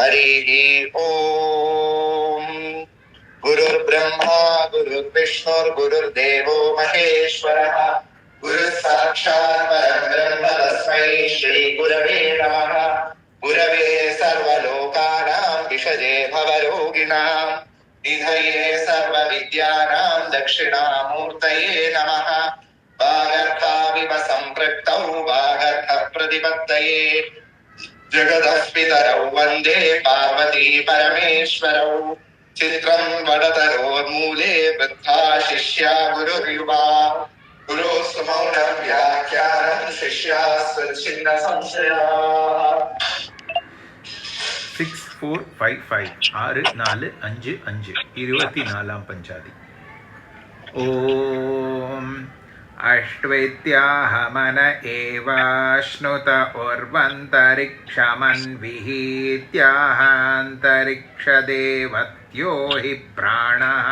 हरिः ओम। गुरुर्ब्रह्मा गुरुर्विष्णुर्गुरुर्देवो महेश्वरः गुरुः साक्षात् परब्रह्म तस्मै श्री गुरवे नमः। गुरवे सर्वलोकानां विषजे भवरोगिणां निधये सर्वविद्यानां दक्षिणामूर्तये नमः। वागर्थाविव सम्पृक्तौ वागर्थप्रतिपत्तये जगदस्पितरौ वन्दे पार्वती परमेश्वरौ। चित्रं वडतरोर्मूले वृद्धा शिष्या गुरुर्युवा गुरोस्तु मौनं व्याख्यानं शिष्यास्तु छिन्न संशयाः। 6455 6455 पञ्चादि। ॐ अष्ट्वेत्याहमन एवाश्नुत उर्वन्तरिक्षमन्विहीत्याहान्तरिक्षदेवत्यो हि प्राणः।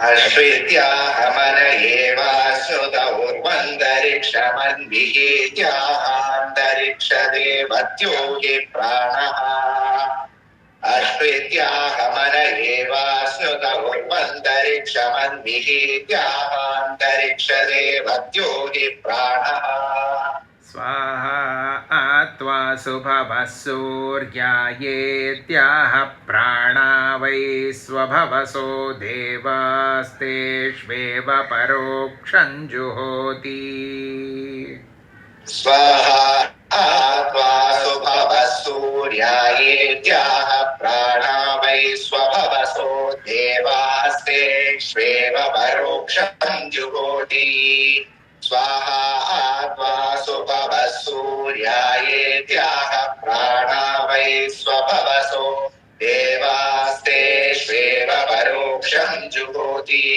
अश्वित्याहमन एवाश्नुत उर्वन्तरिक्षमन्विहीत्याहान्तरिक्षदेवत्यो हि प्राणः। अश्वित्याहमन एवाश्नुत उर्वन्तरिक्षमन्विहीत्याहान्तरिक्षदेवत्यो हि प्राणः। स्वाहा त्वा सुभवः सूर्यायेत्याह प्राणा वै स्वभवसो देवास्तेष्वेव परोक्षं जुहोति। स्वाहा त्वा सुभवः सूर्यायेत्याह प्राणा वै स्वभवसो देवास्तेष्वेव परोक्षं जुहोति। स्वाहा त्वा सुभवः सूर्यायेत्याह प्राणा वै स्वभवसो देवास्तेष्वेव परोक्षं जुहोति।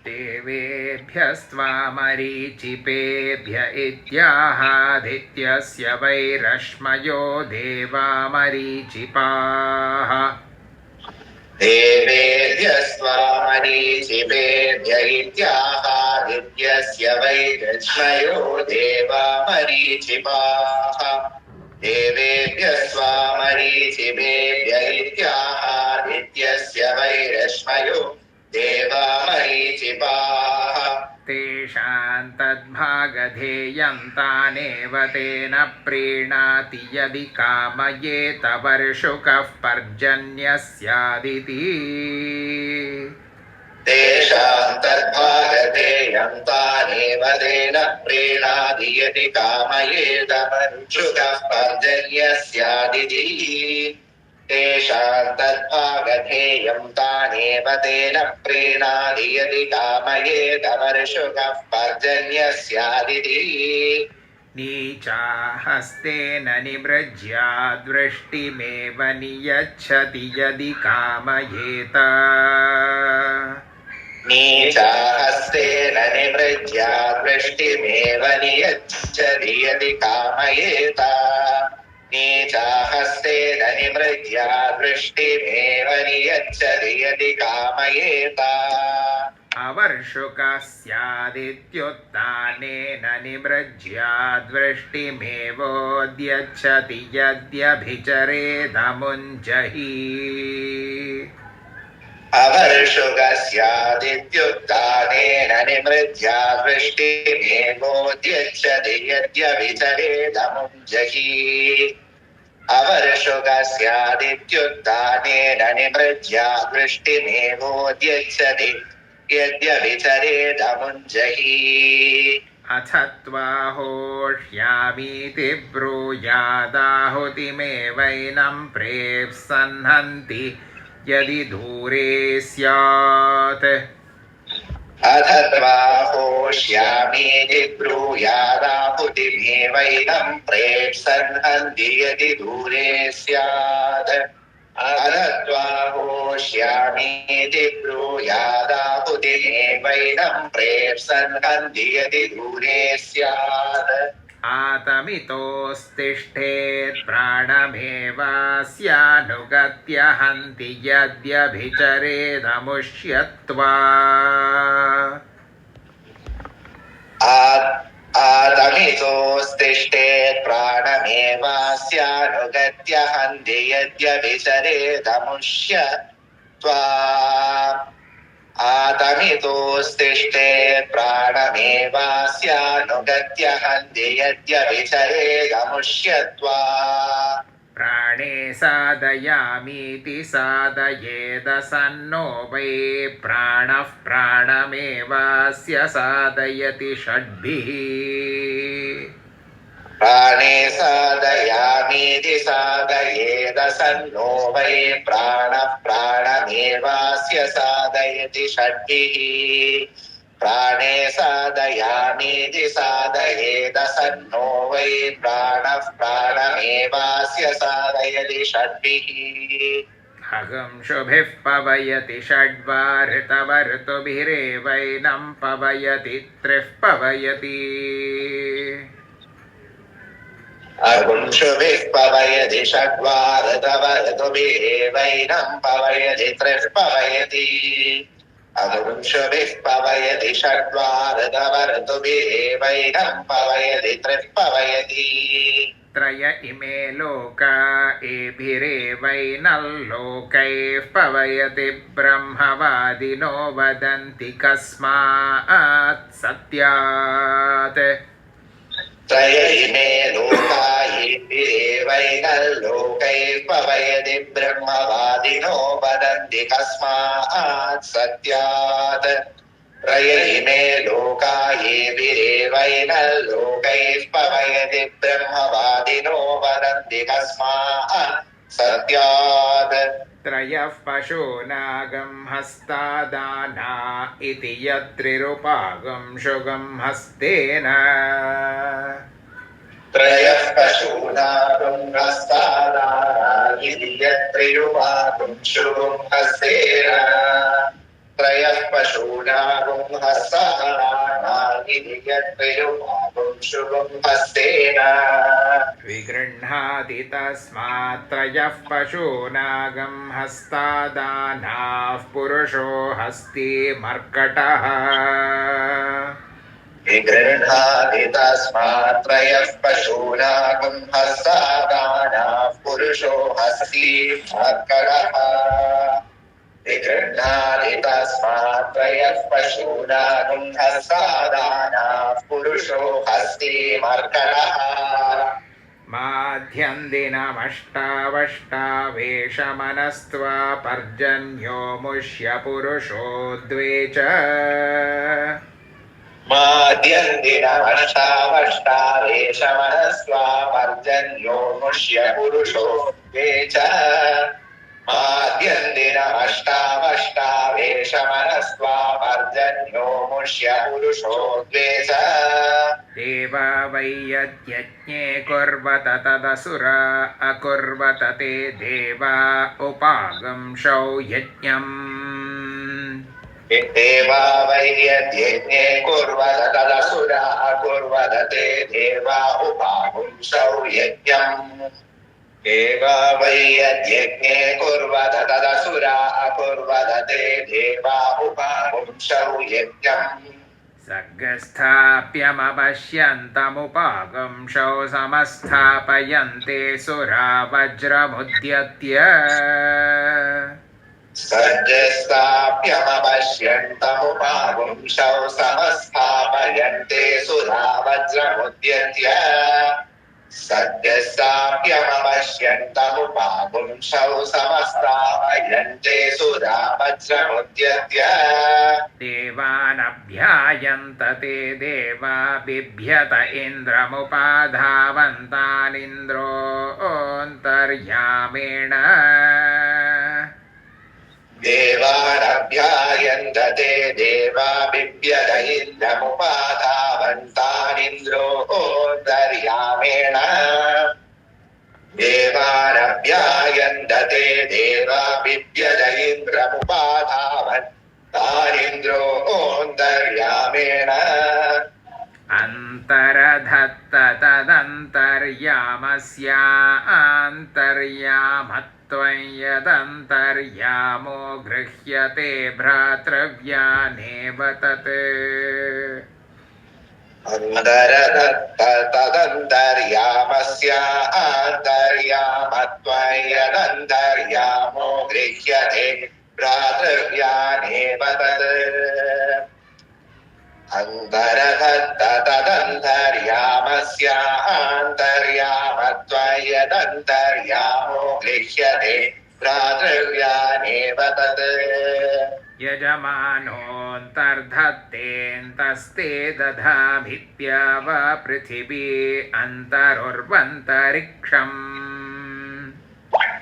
देवेभ्यस्त्वा मरीचिपेभ्य इत्याहादित्यस्य वै रश्मयो देवा मरीचिपाः। देवेभ्यस्त्वा मरीचिपेभ्य इत्याहादित्यस्य वै रश्मयो देवा मरीचिपाः। देवेभ्यस्त्वा मरीचिपेभ्य इत्याहादित्यस्य वै रश्मयो देवा मरीचिपाः। तेषां तद्भागधेयं तानेव तेन प्रीणाति यदि कामयेत वर्षुकः पर्जन्यस्यादिति। तेषां तद्भागधेयं तानेव तेन प्रीणाति यदि कामयेत वर्षुकः पर्जन्यस्यादिति। तेषां तद्भागधेयं तानेव तेन प्रीणाति यदि कामयेत वर्षुकः पर्जन्यस्यादिति। नीचाहस्तेन निमृज्या दृष्टिमेव नियच्छति यदि कामयेत। नीचाहस्तेन निमृज्या दृष्टिमेव नियच्छति यदि कामयेत। नीचाहस्तेन निमृज्या दृष्टिमेव नियच्छति यदि कामयेत। अवर्षुकः स्यादित्युत्थानेन निमृज्या दृष्टिमेवोद्यच्छति यद्यभिचरेदमुञ्जहि। अवर्षुकः स्यादित्युत्थानेन निमृज्या दृष्टिमेवोद्यच्छति यद्यभिचरेदमुञ्जहि। अवर्षुकः स्यादित्युत्थानेन निमृज्या दृष्टिमेवोद्यच्छति यद्यभिचरेदमुञ्जहि। अथ त्वाहोष्यामीति ब्रूयादाहुतिमेवैनं प्रेप्सन्हन्ति यदि दूरे स्यात्। अथ त्वाहोष्यामीति ब्रूयादाहुतिमेवैनं प्रेप्सन्हन्ति यदि दूरे स्यात्। अथ त्वाहोष्यामीति ब्रूयादाहुतिमेवैनं प्रेप्सन्हन्ति यदि दूरे स्यात्। आतमितोस्तिष्ठेत् प्राणमेवास्यानुगत्य हन्ति यद्यभिचरेदमुष्यत्वा। आतमितोस्तिष्ठेत् प्राणमेवास्यानुगत्य हन्ति यद्यभिचरेदमुष्य त्वा आतमितोस्तिष्ठेत् प्राणमेवास्यानुगत्य हन्ति यद्यभिचरेदमुष्य त्वा प्राणे साधयामीति साधयेदसन्नो वै प्राणः प्राणमेवास्य साधयति षड्भिः प्राणे साधयामीति साधयेदसन्नो वै प्राणः प्राणमेवास्य साधयति षड्भिः प्राणे साधयामीति साधयेदसन्नो वै प्राणः प्राणमेवास्य साधयति षड्भिः अहं शुभिः पवयति षड्वा ऋतवर्तुभिरेवैनं पवयति त्रिः पवयति अगुंशुभिः पवयति षड्वा ऋतवर्तुभिरेवैनं पवयति त्रिः पवयति अगुंशुभिः पवयति षड्वा ऋतवर्तुभिरेवैनं पवयति त्रिः पवयति त्रय इमे लोका एभिरेवैनल्लोकैः पवयति ब्रह्मवादिनो वदन्ति कस्मात् सत्यात् त्रय इमे लोका एभिरेवैनल्लोकैः पवयति ब्रह्मवादिनो वदन्ति कस्मात् सत्यात् त्रय इमे लोका एभिरेवैनल्लोकैः पवयति ब्रह्मवादिनो वदन्ति कस्मात् सत्यात् त्रयः पशूनागं हस्तादाना इति यत्रिरुपागं शुगं हस्तेन त्रयः पशूनागं हस्तादाना इति यत्रिरुपागं शुगं हस्तेन त्रयः पशूनागं हस्तादाना इति यत्रिरुपागं शुगं हस्तेन विगृह्णाति तस्मात् त्रयः पशूनागं हस्तादानाः पुरुषो हस्ति मर्कटः विगृह्णाति तस्मात् त्रयः पशूनागं हस्तादानाः पुरुषो हस्ति मर्कटः विगृह्णाति तस्मात् त्रयः पशूनागं हस्तादानाः पुरुषो हस्ति मर्कटः माध्यन्दिनमष्टावष्टावेशमनस्त्वा पर्जन्यो मुष्य पुरुषो द्वे च माद्यन्दिनमष्टावष्टावेशमनस्त्वा पर्जन्यो मुष्य पुरुषो द्वे च माद्यन्दिनमष्टावष्टावेशमनस्त्वा पर्जन्यो मुष्य पुरुषो द्वे च देवा वै यद्यज्ञे कुर्वत तदसुरा अकुर्वत ते देवा उपागंशौ यज्ञम् देवा वै यद्यज्ञे कुर्वत तदसुरा अकुर्वत ते देवा उपागुंसौ यज्ञम् देवा वै यद्यज्ञे कुर्वत तदसुरा अकुर्वत ते देवा उपागुंसौ यज्ञम् सर्गस्थाप्यमपश्यन्तमुपागंशौ समस्थापयन्ते सुरा वज्रमुद्यत्य सर्गस्थाप्यमपश्यन्तमुपागुंसौ समस्थापयन्ते सुरा वज्रमुद्यत्य सर्गस्थाप्यमपश्यन्तमुपागुंसौ समस्थापयन्ते सुरा वज्रमुद्यत्य देवानभ्यायन्त ते देवा बिभ्यत इन्द्रमुपाधावन्तानिन्द्रोऽन्तर्यामेण देवानभ्यायन्त ते देवा बिभ्यत इन्द्रमुपाधावन्तानिन्द्रोऽन्तर्यामेण देवानभ्यायन्त ते देवा बिभ्यत इन्द्रमुपाधावन्तानिन्द्रोऽन्तर्यामेण अन्तरधत्त तदन्तर्यामस्यान्तर्यामत्वं यदन्तर्यामो गृह्यते भ्रातृव्यानेव तत् तदन्तर्यामस्य आन्तर्यामत्वयदन्तर्यामो गृह्यते भ्रातृव्यानेव तत् तदन्तर्यामस्य आन्तर्यामत्वयदन्तर्यामो गृह्यते भ्रातृव्यानेव तत् यजमानोऽन्तर्धत्तेऽन्तस्ते दधामित्याव पृथिवी अन्तरुर्वन्तरिक्षम्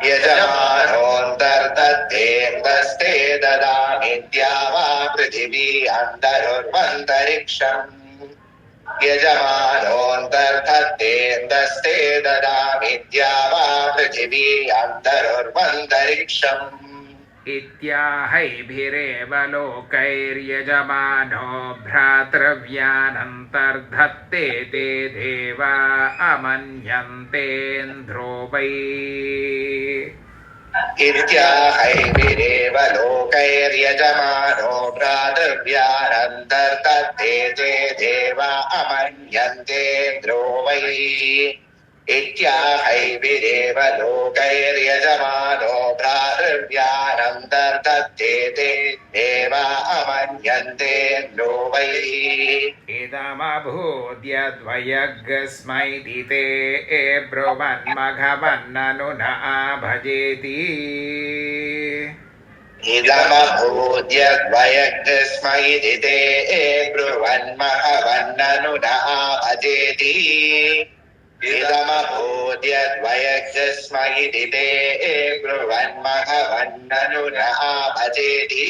यजमानोऽन्तर्दत्तेऽन्तस्ते ददामित्याव पृथिवी अन्तरुर्वन्तरिक्षम् यजमानोऽन्तर्दत्तेऽन्तस्ते ददामित्याव पृथिवी अन्तरुर्वन्तरिक्षम् इत्याहैभिरेव लोकैर्यजमानो भ्रातृव्यानन्तर्धत्ते ते देवा अमन्यन्तेन्द्रो वै इत्याहैभिरेव लोकैर्यजमानो भ्रातृव्यानन्तर्दत्ते ते देवा अमन्यन्तेन्द्रो वै इत्याहैभिरेव लोकैर्यजमानो भ्रातृव्यानन्तर्दत्ते ते देवा अमन्यन्तेन्द्रो वै इदमभूद्यद्वयग्स्मैति ते ब्रुवन्मघवन्ननु न भजेति इदमभूद्यद्वयग्स्मैति ते ब्रुवन्मघवन्ननु न भजेति इदमभूद्यद्वयग्स्मैति ते ब्रुवन्मघवन्ननु न भजेति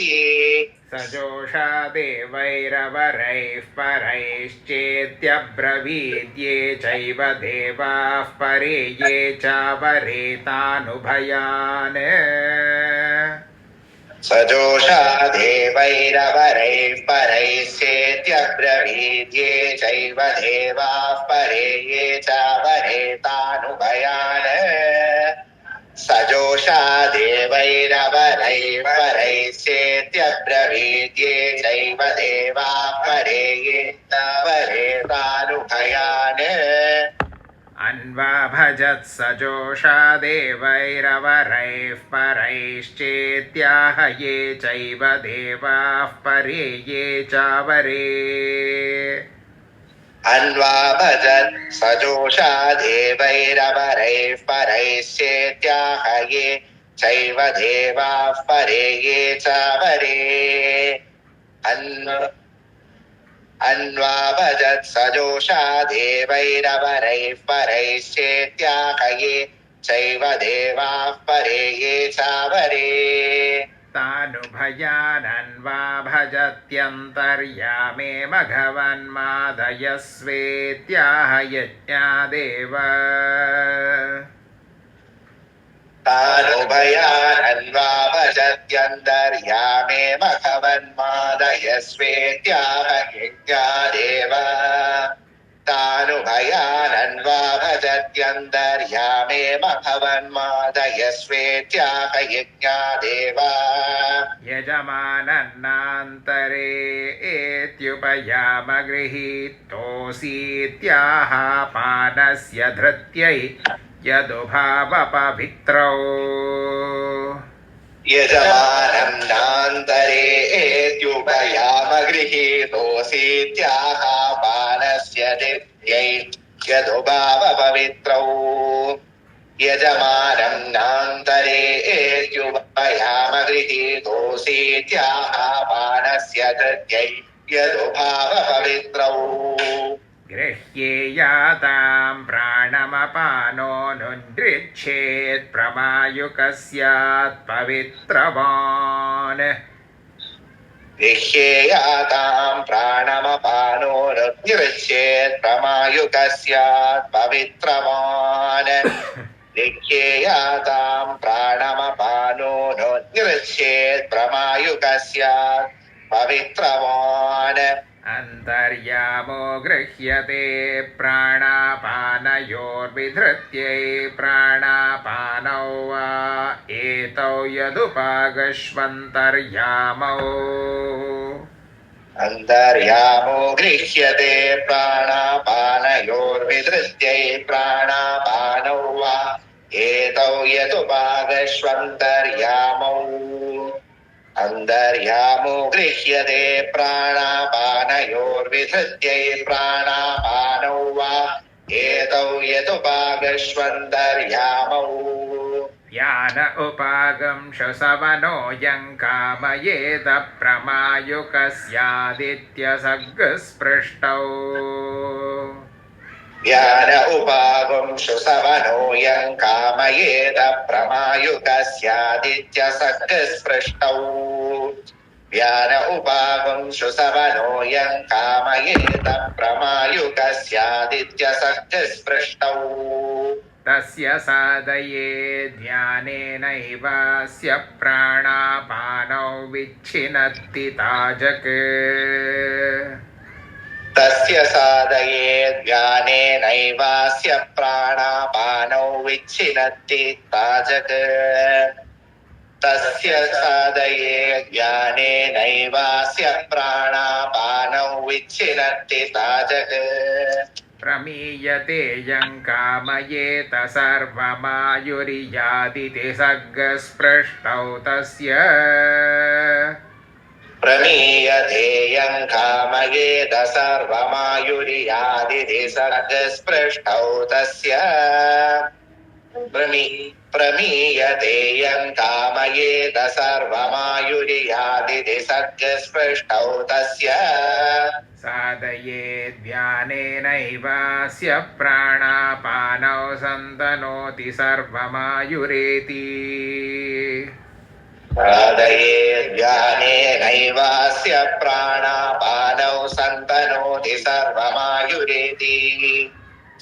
सजोषा देवैरवरैः परैश्चेत्यब्रवीद्ये चैव देवाः परे ये चावरे तानुभयान् सजोषा देवैरवरैः परैश्चेत्यब्रवीद्ये चैव देवाः परे ये चावरे तानुभयान् सजोषा देवैरवरैः परैश्चेत्यब्रवीद्ये चैव देवाः परे ये चावरे तानुभयान् अन्वाभजत् सजोषा देवैरवरैः परैश्चेत्याह ये चैव देवाः परे ये चावरे अन्वाभजत् सजोषा देवैरवरैः परैश्चेत्याह ये चैव देवाः परे ये चावरे अन्वाभजत् सजोषा देवैरवरैः परैश्चेत्याह ये चैव देवाः परे ये चावरे तानुभयानन्वाभजत्यन्तर्यामे मघवन्मादयस्वेत्याह यज्ञादेव तानुभयानन्वाभजत्यन्तर्यामे मघवन्मादयस्वेत्याह यज्ञादेव तानुभयानन्वाभजत्यन्तर्यामे मघवन्मादयस्वेत्याह यज्ञादेव यजमानन्नान्तरे एत्युपयामगृहीतोऽसीत्याह पानस्य धृत्यै यदुभावपवित्रौ यजमानं नान्तरे एत्युपयामगृहीतोऽसीत्याह पानस्य धृत्यै यदुभावपवित्रौ यजमानं नान्तरे एत्युपयामगृहीतोऽसीत्याह पानस्य धृत्यै यदुभावपवित्रौ गृह्येयातां प्राणमपानो नुनृच्छेत् प्रमायुकस्यात् पवित्रवान् गृह्येयातां प्राणमपानो निरुच्येत् प्रमायुकस्यात् पवित्रवान् गृह्येयातां प्राणमपानो निरुच्येत् प्रमायुकस्यात् पवित्रवान् अन्तर्यामो गृह्यते प्राणापानयोर्विधृत्यै प्राणापानौ वा एतौ यदुपागश्वन्तर्यामौ अन्तर्यामो गृह्यते प्राणापानयोर्विधृत्यै प्राणापानौ वा एतौ यदुपागश्वन्तर्यामौ अन्तर्यामो गृह्यते प्राणापानयोर्विधृत्यै प्राणापानौ वा एतौ यदुपागश्वन्तर्यामौ व्यान उपागंशसवनो यं कामयेत प्रमायुकस्यादित्यसर्गस्पृष्टौ व्यान उपागंशु सवनो यं कामयेत प्रमायुकस्यादित्यसर्गस्पृष्टौ व्यान उपागंशु सवनो यं कामयेत प्रमायुकस्यादित्यसर्गस्पृष्टौ तस्य साधये ध्यानेनैवास्य प्राणापानौ विच्छिनत्ति ताजक तस्य साधये ध्यानेनैवास्य प्राणापानौ विच्छिनत्ति ताजक तस्य साधये ध्यानेनैवास्य प्राणापानौ विच्छिनत्ति ताजक प्रमीयते यं कामयेत सर्वमायुर्यादिति सर्गस्पृष्टौ तस्य प्रमीयते यं कामयेत सर्वमायुर्यादिति सर्गस्पृष्टौ तस्य प्रमीयते यं कामयेत सर्वमायुर्यादिति सर्गस्पृष्टौ तस्य साधये ध्यानेनैवास्य प्राणापानौ सन्तनोति सर्वमायुरेति साधये ध्यानेनैवास्य प्राणापानौ सन्तनोति सर्वमायुरेति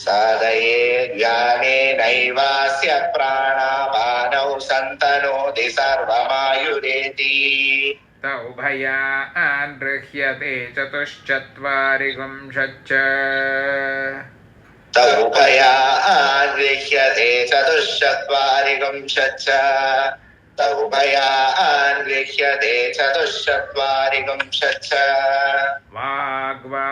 साधये ध्यानेनैवास्य प्राणापानौ सन्तनोति सर्वमायुरेति त उभयान् गृह्यते चतुश्चत्वारिगुंशच्च त उभयान् गृह्यते चतुश्चत्वारिगुंशच्च त उभयान् गृह्यते चतुश्चत्वारिगुंशच्च वाग्वा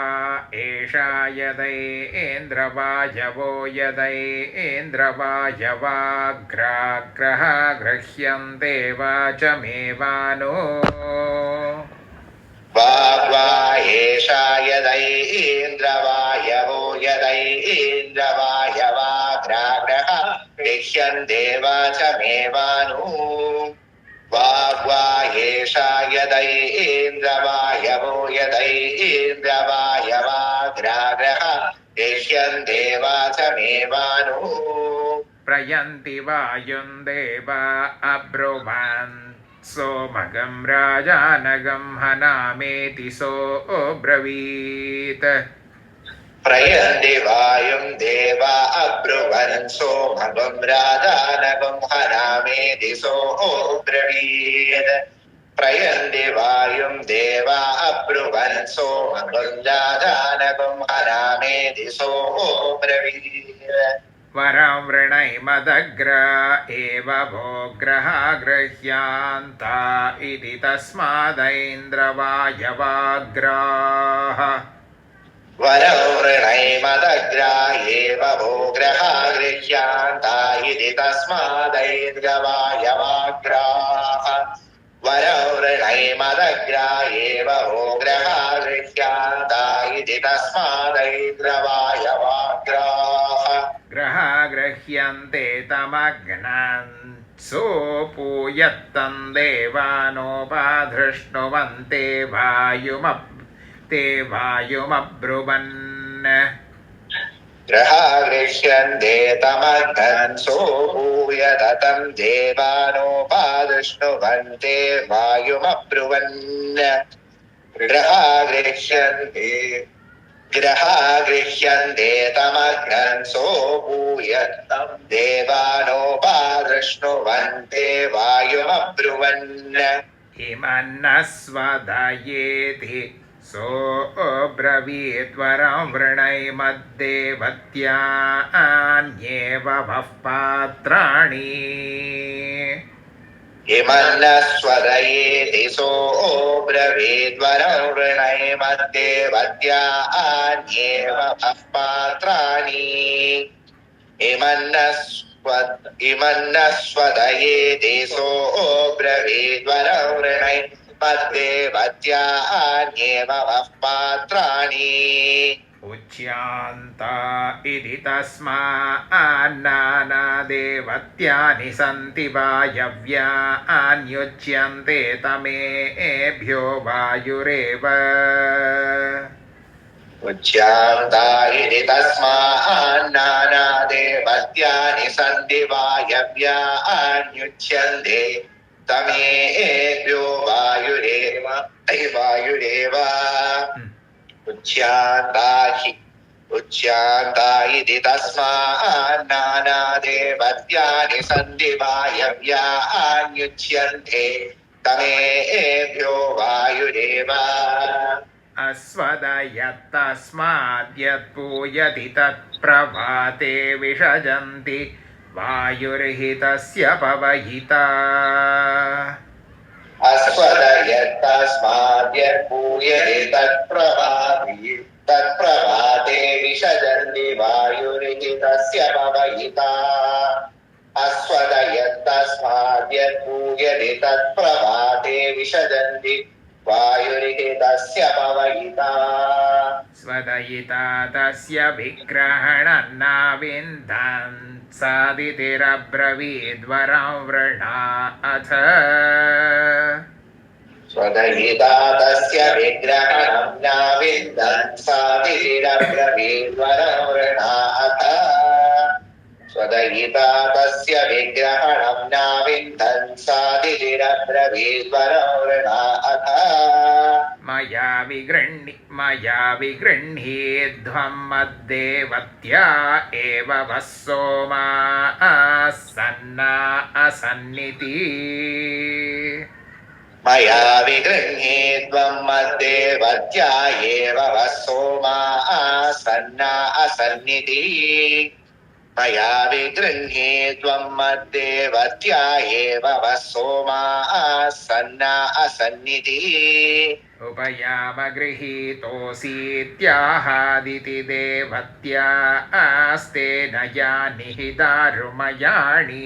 एषा यदैन्द्रवायवो यदैन्द्रवायवाग्राग्रः गृह्यन्ते वाचमेवानो वाग्वा एषा यदैन्द्रवायवो यदैन्द्रवायवाग्राग्रः गृह्यन्ते वाचमेवानु वाग्वा एषा यदैन्द्रवायवो यदैन्द्रवायवाग्राग्रः गृह्यन्ते वाचमेवानु प्रयन्ति वायुं देवा अब्रुवन् सोमगं राजानगं हनामेति सोऽब्रवीत् प्रयन्ति वायुं देवा अब्रुवन् सोमगं राजानगं हनामेति सोऽब्रवीत् प्रयन्ति वायुं देवा अब्रुवन् सोमगं राजानगं हनामेति सोऽब्रवीत् वरं वृणैमदग्र एव भोग्रः गृह्यान्ता इति तस्मादैन्द्रवायवाग्राः वरं वृणैमदग्रा एव भोग्रः गृह्यान्ता इति तस्मादैन्द्रवायवाग्राः वरं वृणैमदग्रा एव भोग्रः गृह्यान्ता इति तस्मादैन्द्रवायवाग्राः ग्रहा गृह्यन्ते तमग्नान् सोपूयत्तं देवानोपाधृष्णुवन्ते वायुमब्रुवन् ग्रहा गृह्यन्ते तमग्नन् सोपूयतं देवानोपाधृष्णुवन्ते वायुमब्रुवन् ग्रहा गृह्यन्ते तमग्नन् सोपूयतं देवानोपाधृष्णुवन्ते वायुमब्रुवन् हिमन्नस्वदयेति सोऽब्रवीद्वरं वृणैमद्देवत्यान्येव वः पात्राणि इमन्नस्वदये सो ब्रवीद्वरं वृणैमद्देवत्या अन्येव पात्राणि इमन्नस्वदये देशो ब्रवीद्वरं वृणैमद्देवत्या अन्येव पात्राणि उच्यन्ता इति तस्मान्नानादेवत्यानि सन्ति वायव्यान्युच्यन्ते तमेभ्यो वायुरेव उच्यन्ता इति तस्मान्नानादेवत्यानि सन्ति वायव्यान्युच्यन्ते तमेभ्यो वायुरेव उच्यन्ता इति तस्मान्नानादेवत्यानि सन्ति वायव्यान्युच्यन्ते तमेभ्यो वायुरेव अस्वदयत्तस्माद्यत्पूयति तत्प्रभाते विषजन्ति वायुर्हि तस्य पवयिता अस्वदयत्तस्माद्यत्पूयते तत्प्रभाते विषजन्ति वायुरिति तस्य पवयिता अस्वदयत्तस्माद्यत्पूयते तत्प्रभाते विषजन्ति वायुरिति तस्य पवयिता स्वदयिता तस्य विग्रहणन्नाविन्दन् सादितिरब्रवीद्वरं वृणा अथ स्वदयिता तस्य विग्रहणं नाविन्दन् सादितिरब्रवीद्वरं वृणा अथ स्वदयिता तस्य विग्रहणं नाविन्दन् सादितिरब्रवीद्वरं वृणा अथ मया विगृह्णीध्वं मद्देवत्या एव वः सोमा सन्ना असन्निति मया विगृह्णीध्वं मद्देवत्या एव वः सोमा सन्ना असन्निति मया विगृह्णीध्वं मद्देवत्या एव वः सोमा सन्ना असन्निति उपयामगृहीतोऽसीत्याहादिति देवत्या आस्तेन यानि हि दारुमयाणि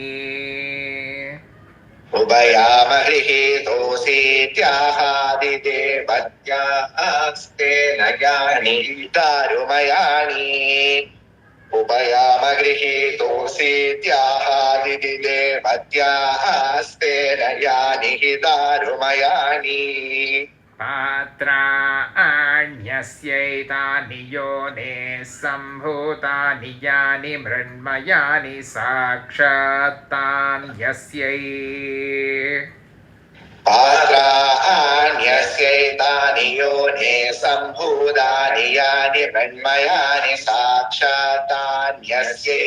उभयामगृहीतोऽसीत्याहादिदेवत्या आस्तेन यानि हि दारुमयाणि उभयामगृहीतोऽसीत्याहादिति देवत्या आस्तेन यानि हि दारुमयानि पात्राण्यस्यैतानि योनेः सम्भूतानि यानि मृण्मयानि साक्षात्तान्यस्यै पात्राण्यस्यैतानि योनेः सम्भूतानि यानि मृण्मयानि साक्षात्तान्यस्यै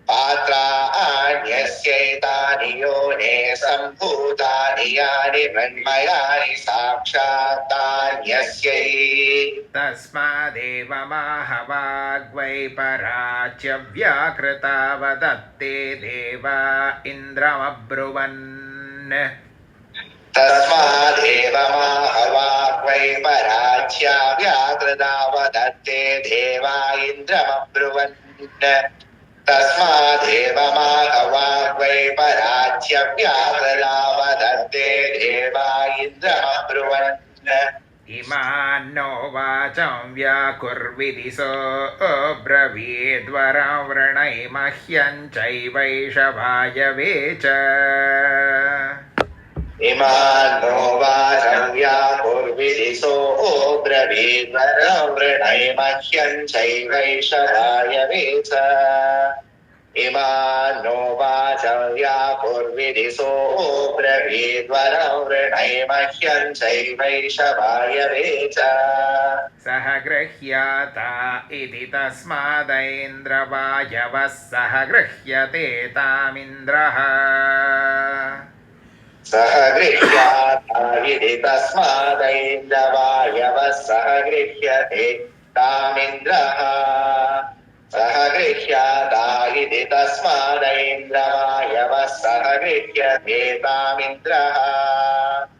पात्राण्यस्यैतानि योनेः सम्भूतानि यानि मृण्मयानि साक्षात्तान्यस्यै तस्मादेव माहवाग्वै पराच व्याकृता वदत्ते देवा इन्द्रमब्रुवन् तस्मादेव माहवाग्वै पराच्या व्याकृता वदत्ते देवा इन्द्रमब्रुवन् तस्मादेव माहवाग्वै पराच्या व्याकृता वदत्ते देवा इन्द्रमब्रुवन् इमान्नो वाचं व्याकुर्विधि सोऽब्रवीद्वरं वृणै मह्यं चैवैषवायवे च इमान्नो वाचं व्याकुर्विधि सोऽब्रवीद्वरं वृणै मह्यं चैवैषवायवे च इमान्नो वाचं व्याकुर्विधि सोऽब्रवीद्वरं वृणै मह्यं चैवैषवायवे च सह गृह्याता इति तस्मादैन्द्रवायवः सह गृह्यते तामिन्द्रः सह गृह्याता इति तस्मादैन्द्रवायवः सह गृह्यते तामिन्द्रः सह गृह्याता इति तस्मादैन्द्रवायवः सह गृह्यतेतामिन्द्रः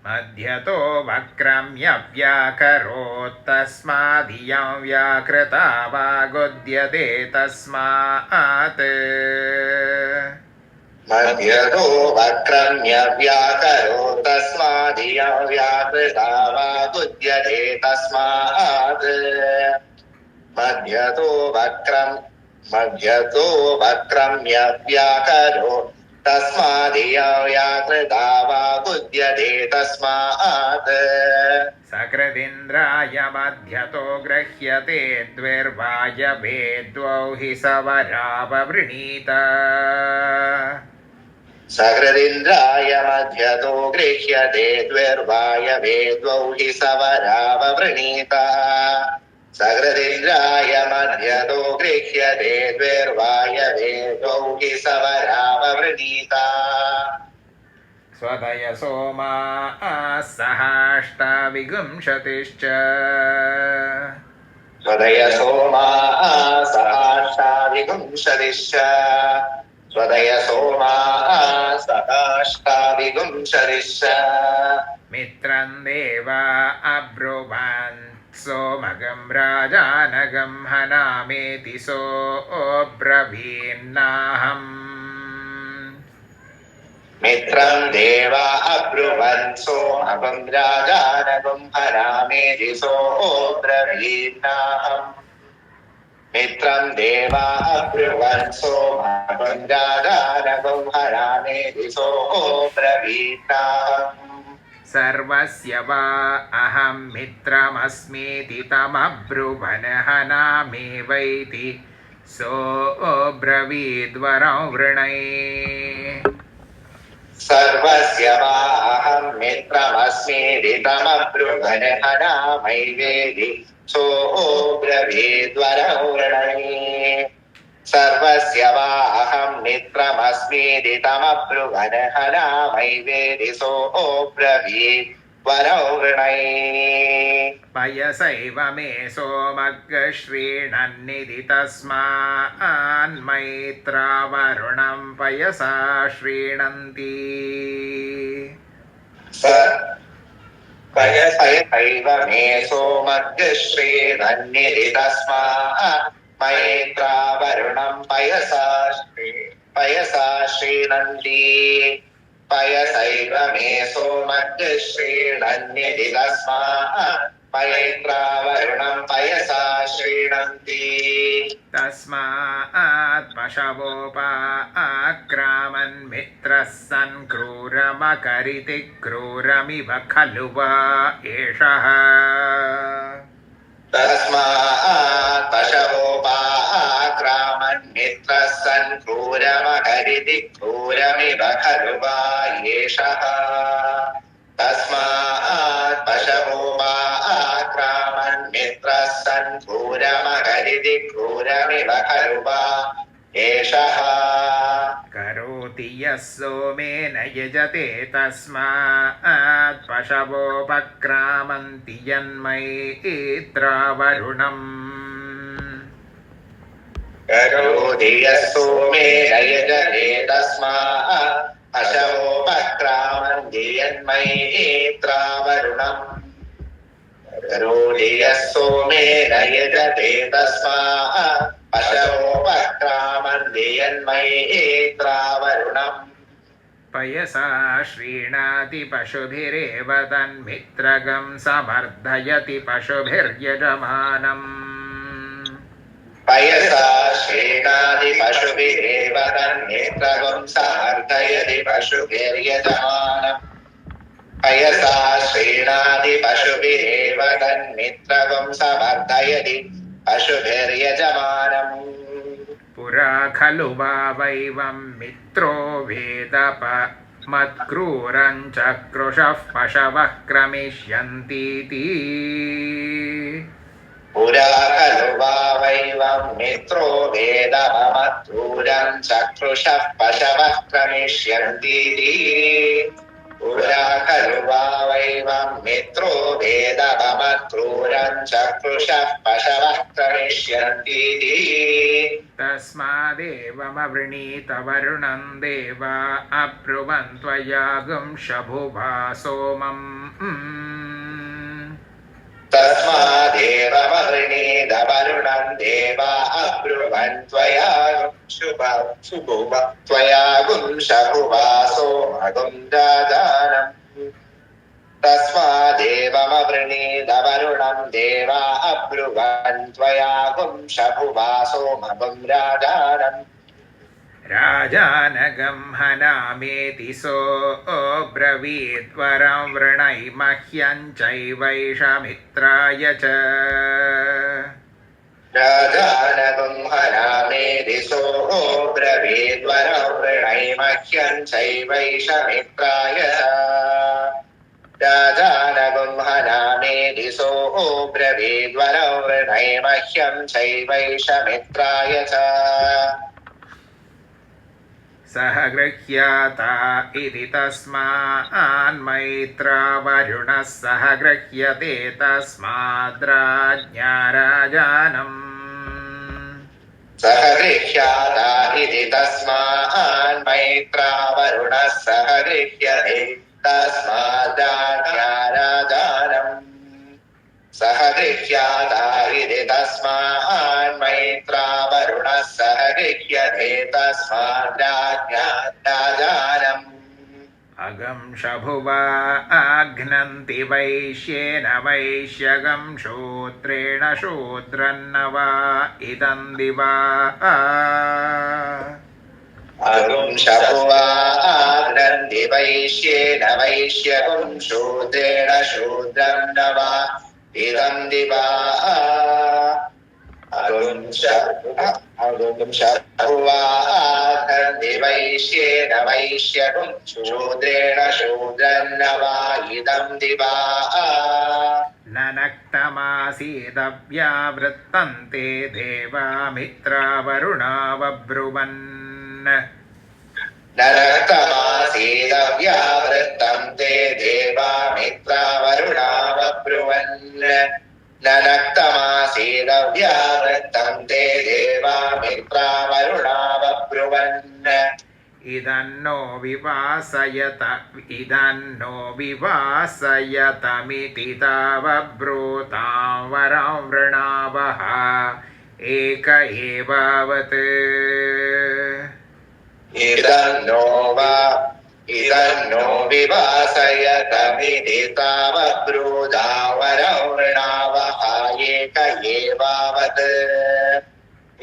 मध्यतो वक्रम्य व्याकरोत्तस्मादियं व्याकृता वागुद्यते तस्मात् मध्यतो वक्रम्य व्याकरो तस्मादियं व्याकृता वागुद्यते तस्मात् मध्यतो वक्रम्य व्याकरो तस्मादियं व्याकृता वागुद्यते तस्मात् सकृदिन्द्राय मध्यतो गृह्यते द्विर्वायवे द्वौ हि सवराववृणीत सकृदिन्द्राय मध्यतो गृह्यते द्विर्वायवे द्वौ हि सवराववृणीता सकृदिन्द्राय मध्यतो गृह्यते द्विर्वायवे द्वौ हि सवराववृणीता स्वदय सोमा सहाष्टाविगुंशतिश्च स्वदय सोमा सहाष्टाविगुंशतिश्च स्वदय सोमा सहाष्टाविगुंशतिश्च मित्रं देवा अब्रुवन् सोमगं राजानगं हनामेति सोऽब्रवीन्नाहम् मित्रं देवा अब्रुवन् सोमगं राजानगं हनामेति सोऽब्रवीन्नाहम् मित्रं देवा अब्रुवन् सोमगं राजानगं हनामेति सोऽब्रवीन्नाहम् सर्वस्य वा अहं मित्रमस्मीति तमब्रुवन् हनामेवैति सोऽब्रवीद्वरं वृणै सर्वस्य वा अहं मित्रमस्मीति तमब्रुवन् हनामैवेति सोऽब्रवीद्वरं वृणै सर्वस्य वा अहं मित्रमस्मीति तमब्रुवन् हनामैवेति सोऽब्रवीद्वरं वृणै पयसैव मे सोमग्श्रीणन्निधि तस्मान्मैत्रावरुणं पयसा श्रीणन्ति पयसैव मे सोमग्श्रीणन्निधि तस्मात् मैत्रावरुणं पयसा श्रीणन्ति पयसैव मे सोमग्श्रीणन्निधि तस्मात् मैत्रावरुणं पयसा श्रीणन्ति तस्मात् पशवोपाक्रामन्मित्रः सन् क्रूरमकरिति क्रूरमिव खलु वा एषः तस्मात् पशवोपाक्रामन्मित्रः सन् क्रूरमकरिति क्रूरमिव खलु वा एषः तस्मात् पशवोपाक्रामन्मित्रः सन् क्रूरमकरिति क्रूरमिव खलु वा एषः करोति यः सोमेन यजते तस्मात् पशवोपक्रामन्ति यन्मैत्रावरुणम् करोति यः सोमेन यजते तस्मात् पशवोपक्रामन्ति यन्मैत्रावरुणम् करोति यः सोमेन यजते तस्मात् पशवोपक्रामन्ति यन्मैत्रावरुणम् पयसा श्रीणाति पशुभिरेव तन्मित्रगं समर्धयति पशुभिर्यजमानम् पयसा श्रीणाति पशुभिरेव तन्मित्रगं समर्धयति पशुभिर्यजमानम् पयसा श्रीणाति पशुभिरेव तन्मित्रगं समर्धयति पशुभिर्यजमानम् पुरा खलु वावैवं मित्रो वेदपमत्क्रूरं चक्रुषः पशवः क्रमिष्यन्तीति पुरा खलु वावैवं मित्रो वेदपमत्क्रूरं चक्रुषः पशवः क्रमिष्यन्तीति पुरा खलु वावैवं मित्रो वेदमक्रूरं चकृषः पशवः क्रमिष्यन्तीति तस्मादेवमवृणीत वरुणं देवा अब्रुवन् त्वया गुंशभुवा सोमम् तस्मादेवमवृणीत वरुणं देवा अब्रुवन् त्वया गुंशभुवा सोमगुं राजानम् तस्मादेवमवृणीत वरुणं देवा अब्रुवन् त्वया गुंशभुवा सोमगुं राजानम् राजानगं हनामेति सोऽब्रवीद्वरं वृणै मह्यं चैवैषमित्राय च राजानगं हनामेति सोऽब्रवीद्वरं वृणै मह्यं चैवैषमित्राय राजानगं हनामेति सोऽब्रवीद्वरं वृणै मह्यं चैवैषमित्राय च सह गृह्याता इति तस्मान्मैत्रावरुणः सह गृह्यते तस्माद्राज्ञा राजानम् सह गृह्याता इति तस्मान्मैत्रावरुणः सह गृह्यते तस्माद्राज्ञा राजानम् सह गृह्याता इति तस्मान्मैत्रावरुणः सह गृह्यते तस्माद्राज्ञा राजानम् अगं शभुवा आघ्नन्ति वैश्येन वैश्यगं शूद्रेण शूद्रन्न वा इदं दिवा अगं शभुवा आघ्नन्ति वैश्येन वैश्यगं शूद्रेण शूद्रन्न वा इदं दिवा अगं शभुवा आघ्नन्ति वैश्येन वैश्यगं शूद्रेण शूद्रन्न वा इदं दिवा न नक्तमासीदव्यावृत्तं ते देवामित्रावरुणा बभ्रुवन् न नक्तमासीदव्यावृत्तं ते देवामित्रावरुणा बभ्रुवन् न नक्तमासीदव्यावृत्तं ते देवामित्रावरुणा बभ्रुवन् इदन्नो विवासयतमिति तावब्रूतां वरं वृणावः एक एवावत् इदन्नो विवासयतमिति तावब्रूता वरं वृणावः एक एवावत्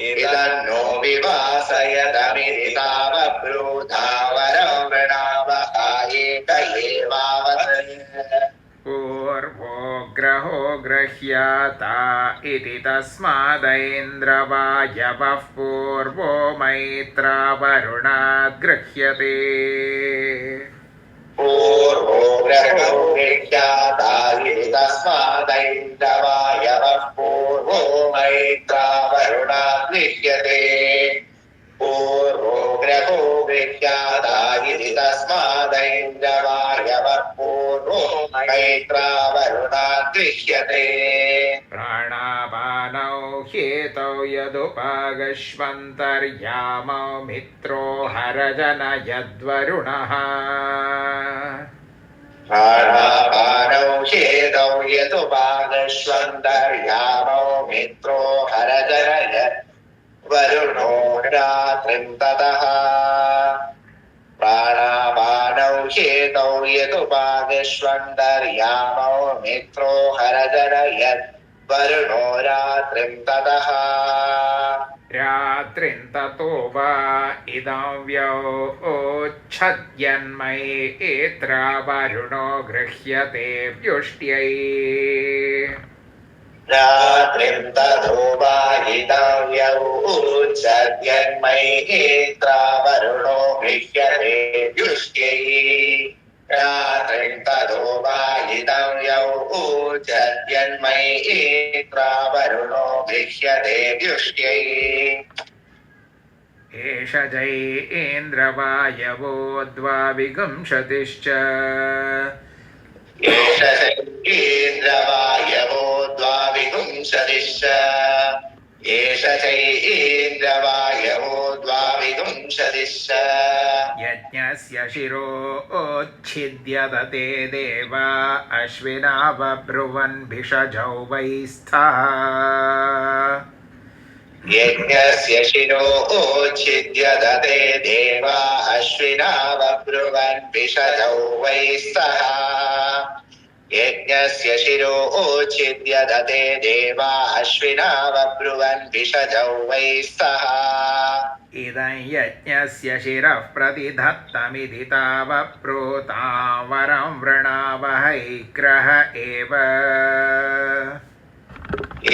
इदन्नो विवासयतमिति तावब्रूता वरं वृणावः एक एवावत् पूर्वो ग्रहो गृह्याता इति तस्मादैन्द्रवायवः पूर्वो मैत्रावरुणाद् गृह्यते पूर्वो ग्रहो गृह्याता इति तस्मादैन्द्रवायवः पूर्वो मैत्रावरुणाद् गृह्यते पूर्वो ग्रहो गृह्याता इति तस्मादैन्द्रवायवः पूर्वो मैत्रावरुणाद् गृह्यते प्राणापानौ ह्येतौ यदुपागश्वन्तर्यामौ मित्रो हरजन यद्वरुणः प्राणापानौ ह्येतौ यदुपागश्वन्तर्यामौ मित्रो हरजन वरुणो रात्रिं ततः प्राणापानौ ह्येतौ यदुपागश्वन्तर्यामौ मित्रो हरजन वरुणो रात्रिं ततः रात्रिं ततो वा इदं व्योच्छद्यन्मयेत्रावरुणो गृह्यते व्युष्ट्यै रात्रिं ततो वा इदं व्योच्छद्यन्मयेत्रावरुणो गृह्यते व्युष्ट्यै रात्रिं ततो वा इदं व्योच्छद्यन्मयेत्रावरुणो गृह्यते व्युष्ट्यै एष जैन्द्रवायवो द्वाविगुंशतिश्च एष चैन्द्रवायवो द्वाविगुंशतिश्च एष चैन्द्रवायवो द्वाविगुंशतिश्च यज्ञस्य शिरोच्छिद्यदते देवा अश्विना बभ्रुवन् भिषजौ वै स्तः यज्ञस्य शिरोच्छिद्य दते देवा अश्विना बभ्रुवन् भिषजौ वै स्तः यज्ञस्य शिरोच्छिद्य दते देवा अश्विना बभ्रुवन् भिषजौ वै स्तः इदं यज्ञस्य शिरः प्रतिधत्तमिति तावप्रोतां वरं वृणावहै ग्रह एव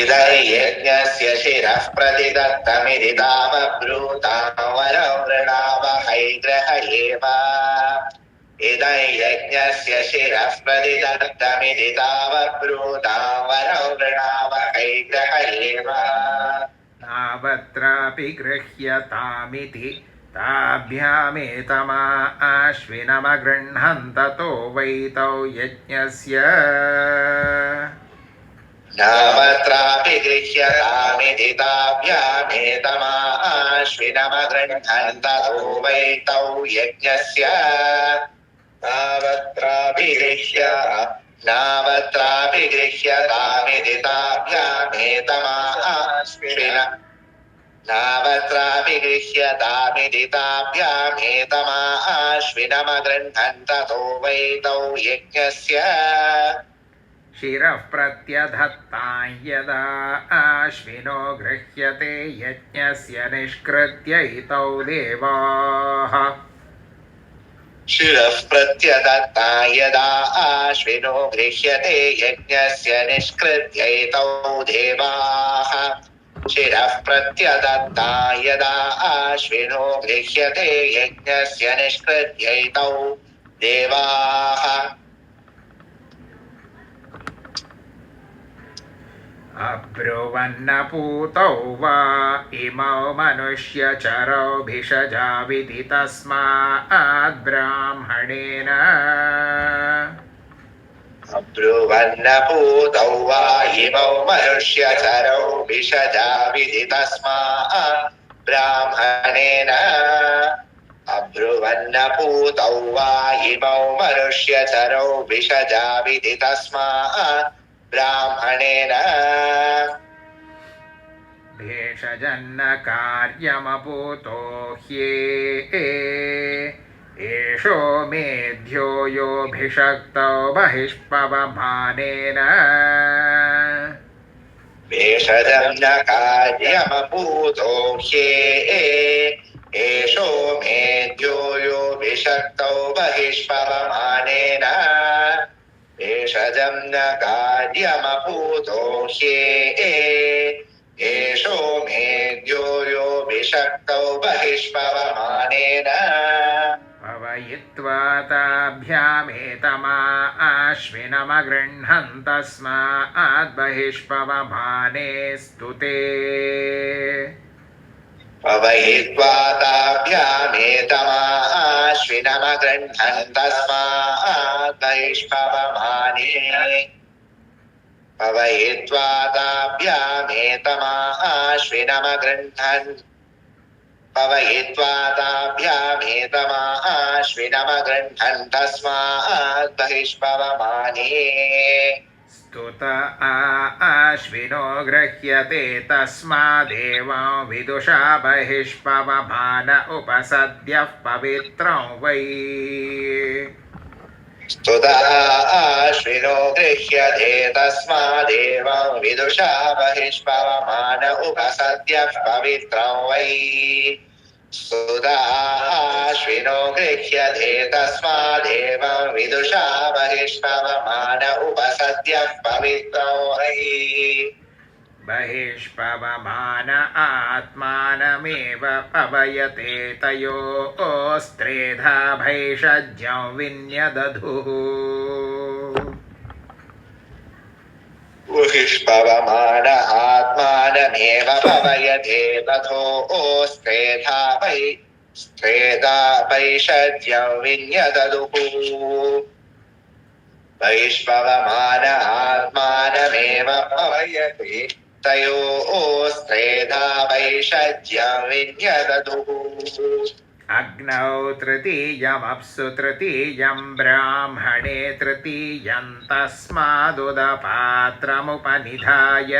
इदं यज्ञस्य शिरः प्रतिदत्तमिति तावब्रूतां वरं वृणावहै ग्रह एव इदं यज्ञस्य शिरः प्रतिदत्तमिति तावब्रूतां वरं वृणावहै ग्रह एव नावत्रापि गृह्यतामिति ताभ्यामेतमा आश्विनमगृह्णन्ततो वै तौ यज्ञस्य नावत्रापि गृह्यतामिति ताभ्यामेतमा आश्विनमगृह्णन्ततो वै तौ यज्ञस्य नावत्रापि गृह्यतामिति ताभ्यामेतमा आश्विनमगृह्णन्ततो वै तौ यज्ञस्य शिरः प्रत्यधत्तां यदा आश्विनो गृह्यते यज्ञस्य निष्कृत्यैतौ देवाः शिरः प्रत्यदत्ता यदा आश्विनो गृह्यते यज्ञस्य निष्कृत्यैतौ देवाः शिरः प्रत्यदत्ता यदा आश्विनो गृह्यते यज्ञस्य निष्कृत्यैतौ देवाः अब्रुवन्नपूतौ वा इमौ मनुष्यचरौ भिषजाविति तस्माद्ब्राह्मणेन अब्रुवन्नपूतौ वा इमौ मनुष्यचरौ भिषजाविति तस्मात् ब्राह्मणेन अब्रुवन्नपूतौ वा इमौ मनुष्यचरौ भिषजाविति तस्मात् ब्राह्मणेन भेषजन्न कार्यमपूतो ह्येषो मेध्यो योऽभिषक्तौ बहिष्पवमानेन भेषजं न कार्यमपूतो ह्येषो मेध्यो योऽभिषक्तौ बहिष्पवमानेन भेषजं न कार्यमपूतो ह्येषो मेध्यो योऽभिषक्तौ बहिष्पवमानेन पवयित्वा ताभ्यामेतमा आश्विनमगृह्णन् तस्माद् बहिष्पवमाने स्तुते पवयित्वा ताभ्यामेतमा आश्विनमगृह्णन् तस्मात् बहिष्पवमाने पवयित्वा ताभ्यामेतमा आश्विनमगृह्णन् पवयित्वा ताभ्यामेतमा आश्विनमगृह्णन् तस्मात् बहिष्पवमाने स्तुत आश्विनो गृह्यते तस्मादेवं विदुषा बहिष्पवमान उपसद्यः पवित्रं वै स्तुता आश्विनो गृह्यते तस्मादेवं विदुषा बहिष्पवमान उपसद्यः पवित्रं वै स्तुता आश्विनो गृह्यते तस्मादेवं विदुषा बहिष्पवमान उपसद्यः पवित्रं वै बहिष्पवमान आत्मानमेव पवयते तयोस्त्रेधा भैषज्यं विन्यदधुः उहिष्पवमान आत्मानमेव पवयते तथोऽस्त्रेधा स्त्रेधा वैषद्यं विन्यददुः वैश्ववमान आत्मानमेव पवयते तयोस्त्रेधा वैषद्यं विन्यददुः अग्नौ तृतीयमप्सु तृतीयं ब्राह्मणे तृतीयं तस्मादुदपात्रमुपनिधाय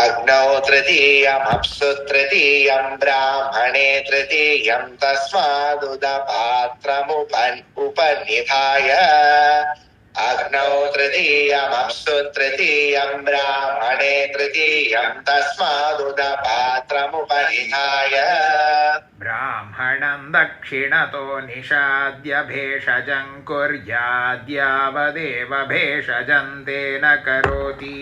अग्नौ तृतीयमप्सु तृतीयं ब्राह्मणे तृतीयं तस्मादुदपात्रमुपनिधाय अग्नौ तृतीयमप्सु तृतीयं ब्राह्मणे तृतीयं तस्मादुदपात्रमुपनिधाय ब्राह्मणं दक्षिणतो निषाद्य भेषजं कुर्याद्यावदेव भेषजं तेन करोति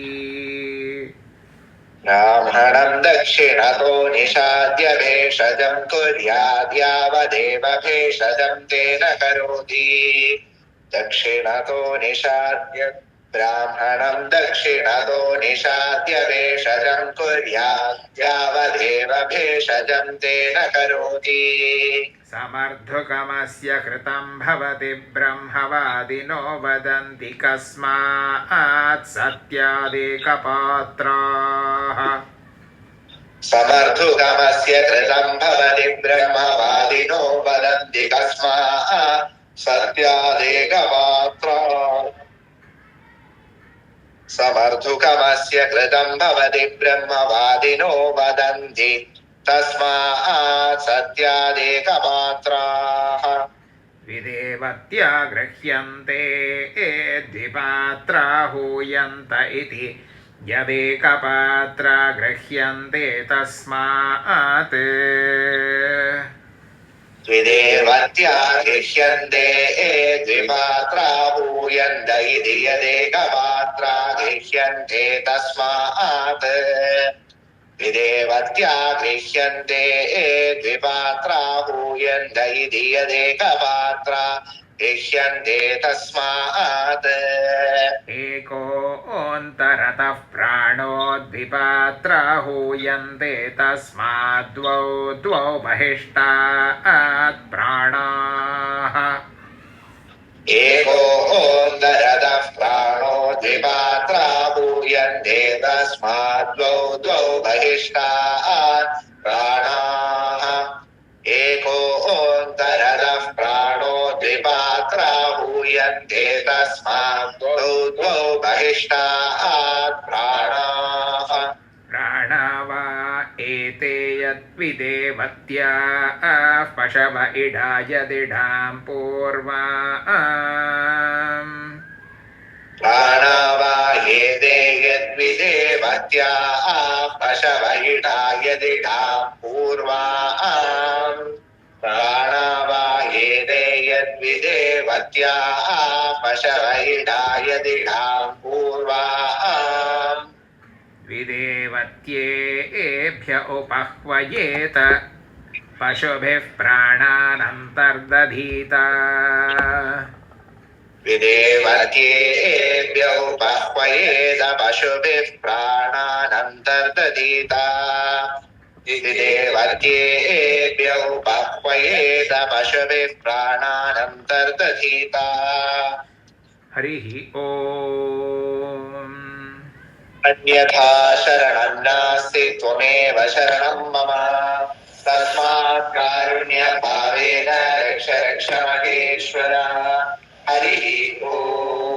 ब्राह्मणं दक्षिणतो निषाद्य भेषजं कुर्याद्यावदेव भेषजं तेन करोति दक्षिणतो निषाद्य ब्राह्मणं दक्षिणतो निषाद्य भेषजं कुर्याद्यावदेव भेषजं तेन करोति समर्धुकमस्य कृतं भवति ब्रह्मवादिनो वदन्ति कस्मात् सत्यादेकपात्राः समर्थुकमस्य कृतं भवति ब्रह्मवादिनो वदन्ति कस्मात् सत्यादेकपात्राः समर्थुकमस्य कृतं भवति ब्रह्मवादिनो वदन्ति तस्मात् सत्यादेकपात्राः विदेवत्या गृह्यन्ते द्विपात्रा हूयन्त इति यदेकपात्रा गृह्यन्ते तस्मात् द्विदेवत्या गृह्यन्ते द्विपात्रा हूयन्त इति यदेकपात्रा गृह्यन्ते तस्मात् द्विदेवत्या गृह्यन्ते द्विपात्रा हूयन्त इति यदेकपात्रा गृह्यन्ते तस्मात् एकोऽन्तरतः प्राणो द्विपात्रा हूयन्ते तस्माद् द्वौ द्वौ बहिष्टात् प्राणाः एकोऽन्तरतः प्राणो द्विपात्रा हूयन्ते तस्माद् द्वौ द्वौ बहिष्टात् प्राणाः एकोऽन्तरतः प्राणो द्विपात्रा हूयन्ते तस्माद् द्वौ द्वौ बहिष्टात् प्राणाः प्राणावा एते यद्विदेवत्या पशव इडाय दिढां पूर्वाम् प्राणावायेते यद्विदेवत्या पशवहिडाय दिढां पूर्वाम् प्राणावायेते यद्विदेवत्या पशवहिडाय दिढां पूर्वाम् विदेवत्येभ्य उपह्वयेत पशुभिः प्राणानन्तर्दधीता विदेवत्येभ्य उपह्वयेत पशुभिः प्राणानन्तर्दधीता विदेवत्येभ्य उपह्वयेत पशुभिः प्राणानन्तर्दधीता हरिः ओम् अन्यथा शरणं नास्ति त्वमेव शरणं मम तस्मात् कारुण्यभावेन रक्ष रक्ष महेश्वर हरिः ओम्।